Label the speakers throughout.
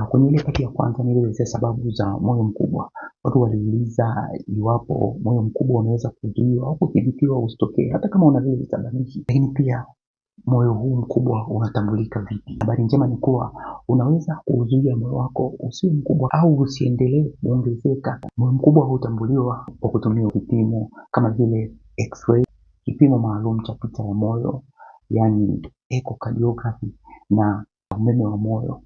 Speaker 1: Kwenye ile pati ya kwanza nilielezea sababu za moyo mkubwa. Watu waliuliza iwapo moyo mkubwa unaweza kuzuiwa au kudhibitiwa usitokee hata kama una vile visababishi. Lakini pia moyo huu mkubwa unatambulika vipi? Habari njema ni kuwa unaweza kuzuia moyo wako usiwe mkubwa au usiendelee kuongezeka. Moyo mkubwa hutambuliwa kwa kutumia vipimo kama vile X-ray, kipimo maalum cha picha ya moyo, yani echocardiography, na umeme wa moyo,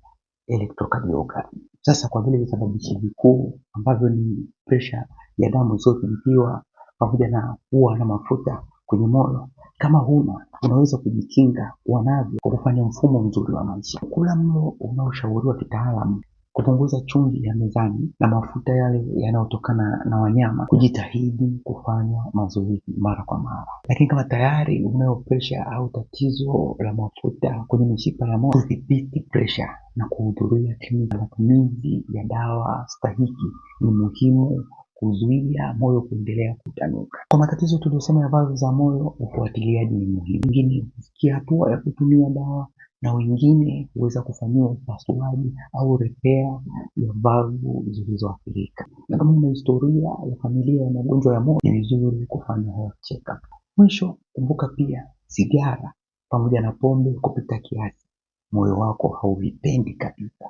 Speaker 1: electrocardiography. Sasa kwa vile visababishi vikuu ambavyo ni pressure ya damu isiyodhibitiwa pamoja na kuwa na mafuta kwenye moyo, kama huna, unaweza kujikinga wanavyo kwa kufanya mfumo mzuri wa maisha. Kula mlo unaoshauriwa kitaalamu, kupunguza chumvi ya mezani na mafuta yale yanayotokana na wanyama, kujitahidi kufanya mazoezi mara kwa mara. Lakini kama tayari unayo pressure au tatizo la mafuta kwenye mishipa ya moyo, kudhibiti pressure na kuhudhuria kliniki. Matumizi ya dawa stahiki ni muhimu kuzuia moyo kuendelea kutanuka. Kwa matatizo tuliyosema ya valvu za moyo, ufuatiliaji ni muhimu. Wengine hufikia hatua ya kutumia dawa na wengine huweza kufanyiwa upasuaji au repair ya valvu zilizoathirika. Na kama una historia ya familia ya magonjwa ya moyo, ni vizuri kufanya health check-up. Mwisho, kumbuka pia sigara pamoja na pombe kupita kiasi moyo wako hauvipendi kabisa.